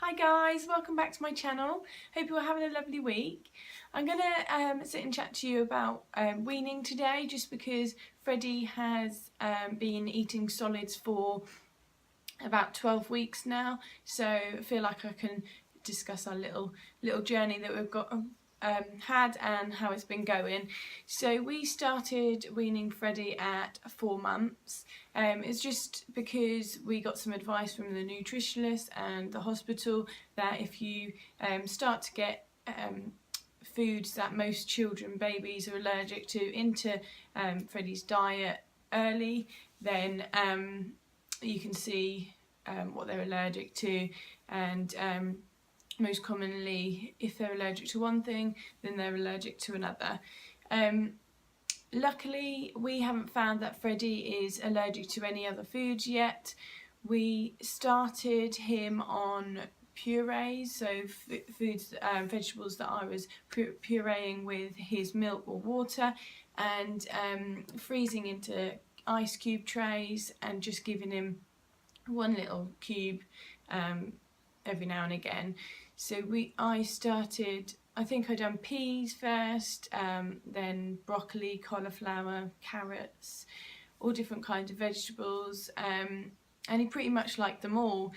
Hi guys, welcome back to my channel. Hope you're having a lovely week. I'm going to sit and chat to you about weaning today, just because Freddie has been eating solids for about 12 weeks now, so I feel like I can discuss our little journey that we've got had and how it's been going. So we started weaning Freddie at 4 months. It's just because we got some advice from the nutritionist and the hospital that if you start to get foods that most children, babies are allergic to into Freddie's diet early, then you can see what they're allergic to, and most commonly, if they're allergic to one thing, then they're allergic to another. Luckily, we haven't found that Freddie is allergic to any other foods yet. We started him on purees, so foods, vegetables that I was pureeing with his milk or water, and freezing into ice cube trays and just giving him one little cube every now and again. So I started, I think I done peas first, then broccoli, cauliflower, carrots, all different kinds of vegetables, and he pretty much liked them all.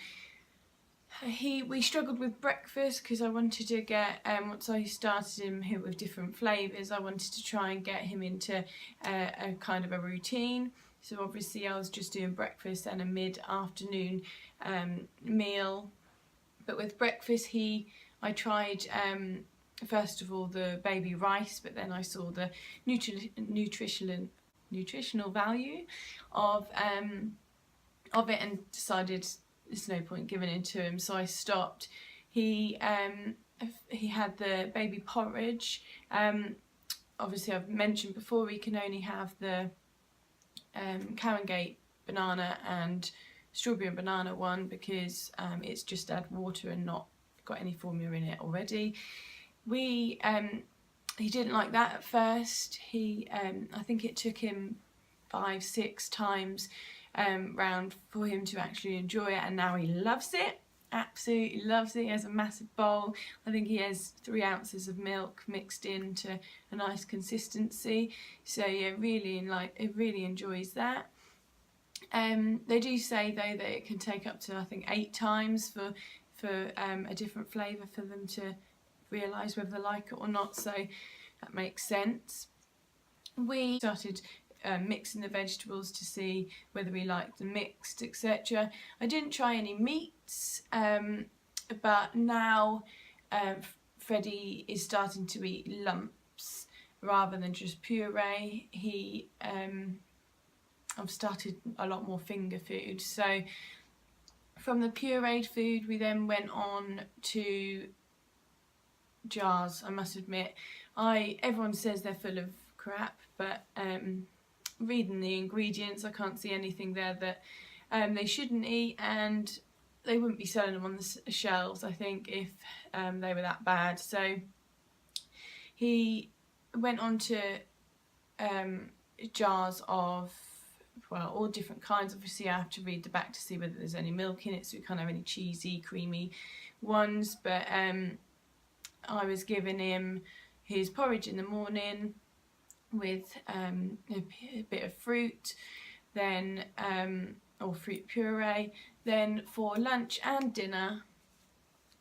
We struggled with breakfast because I wanted to get, once I started him with different flavours, I wanted to try and get him into a kind of a routine. So obviously I was just doing breakfast and a mid-afternoon meal. But with breakfast I tried first of all the baby rice, but then I saw the nutritional value of it and decided there's no point giving it to him, so I stopped. He had the baby porridge. Obviously I've mentioned before we can only have the cow and gate banana and strawberry and banana one because it's just add water and not got any formula in it already. He didn't like that at first. I think it took him 5-6 times round for him to actually enjoy it, and now he loves it. Absolutely loves it. He has a massive bowl. I think he has 3 ounces of milk mixed into a nice consistency. So yeah, it really enjoys that. They do say though that it can take up to, I think, 8 times for a different flavour for them to realise whether they like it or not, so that makes sense. We started mixing the vegetables to see whether we liked them mixed, etc. I didn't try any meats, but now Freddie is starting to eat lumps rather than just puree. I've started a lot more finger food. So from the pureed food we then went on to jars. I must admit, everyone says they're full of crap, but reading the ingredients I can't see anything there that they shouldn't eat, and they wouldn't be selling them on the shelves, I think, if they were that bad. So he went on to jars of, well, all different kinds. Obviously I have to read the back to see whether there's any milk in it, so we can't have any cheesy, creamy ones. But I was giving him his porridge in the morning with a bit of fruit, then or fruit puree. Then for lunch and dinner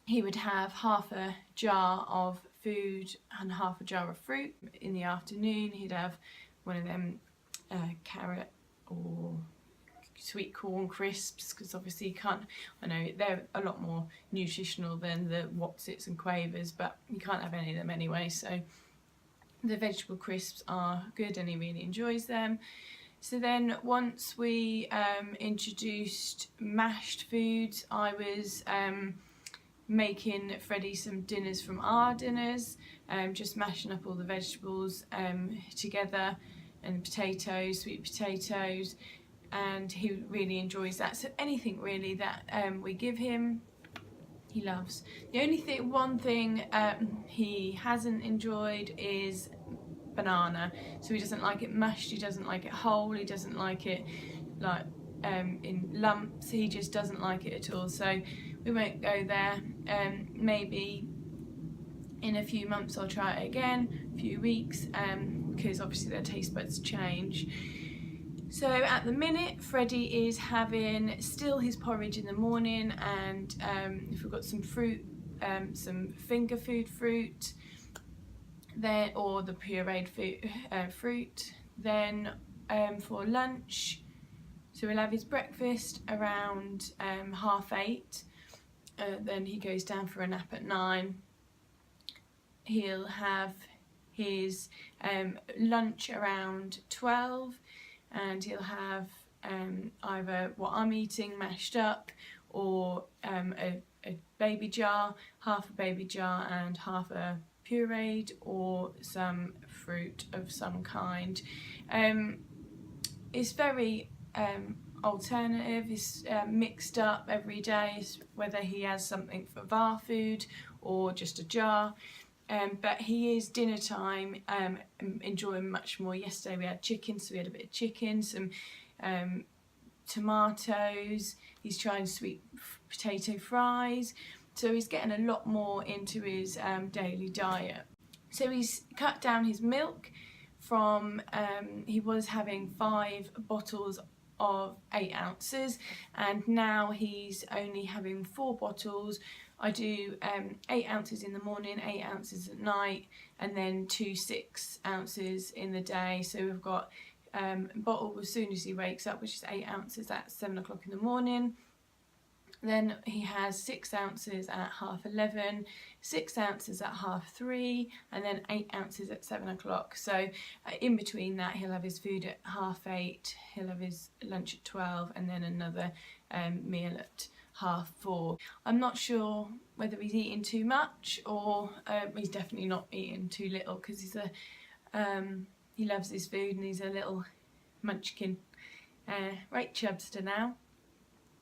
he would have half a jar of food and half a jar of fruit. In the afternoon he'd have one of them carrot or sweet corn crisps, because obviously you can't, I know they're a lot more nutritional than the Wotsits and Quavers, but you can't have any of them anyway, so the vegetable crisps are good and he really enjoys them. So then once we introduced mashed foods, I was making Freddie some dinners from our dinners, just mashing up all the vegetables together, and potatoes, sweet potatoes, and he really enjoys that. So anything really that we give him, he loves. The only one thing he hasn't enjoyed is banana. So he doesn't like it mashed, he doesn't like it whole, he doesn't like it like in lumps, he just doesn't like it at all. So we won't go there. Maybe in a few months I'll try it again, a few weeks, because obviously their taste buds change. So at the minute, Freddie is having still his porridge in the morning, and if we've got some fruit, some finger food fruit, then or the pureed fruit. Then for lunch, so he'll have his breakfast around 8:30. Then he goes down for a nap at 9. He'll have his lunch around 12, and he'll have either what I'm eating mashed up, or a baby jar, half a baby jar and half a pureed, or some fruit of some kind. It's very alternative. It's mixed up every day, whether he has something for bar food or just a jar. But he is dinner time enjoying much more. Yesterday we had chicken, so we had a bit of chicken, some tomatoes. He's trying sweet potato fries, so he's getting a lot more into his daily diet. So he's cut down his milk from, he was having 5 bottles of 8 ounces, and now he's only having 4 bottles. I do 8 ounces in the morning, 8 ounces at night, and then 2 6 ounces in the day. So we've got a bottle as soon as he wakes up, which is 8 ounces at 7 o'clock in the morning. Then he has 6 ounces at 11:30, 6 ounces at 3:30, and then 8 ounces at 7 o'clock. So in between that, he'll have his food at 8:30, he'll have his lunch at 12, and then another meal at 4:30. I'm not sure whether he's eating too much, or he's definitely not eating too little, because he's he loves his food and he's a little munchkin. Right chubster now.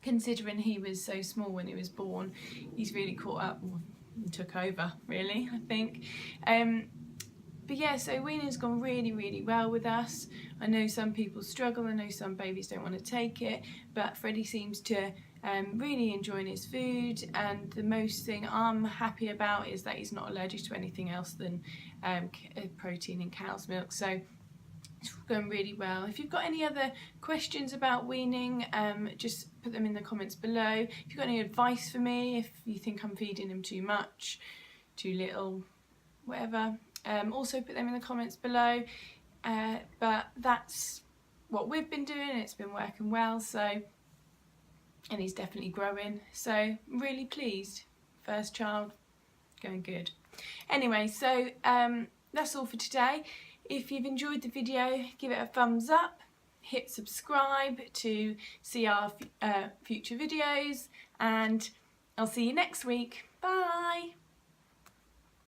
Considering he was so small when he was born, he's really caught up and took over, really, I think. But yeah, so weaning's gone really, really well with us. I know some people struggle, I know some babies don't want to take it, but Freddie seems to really enjoying his food, and the most thing I'm happy about is that he's not allergic to anything else than protein in cow's milk. So it's going really well. If you've got any other questions about weaning, just put them in the comments below. If you've got any advice for me, if you think I'm feeding him too much, too little, whatever, also put them in the comments below. But that's what we've been doing. It's been working well, so, and he's definitely growing, so I'm really pleased. First child, going good. Anyway, so that's all for today. If you've enjoyed the video, give it a thumbs up, hit subscribe to see our future videos, and I'll see you next week. Bye!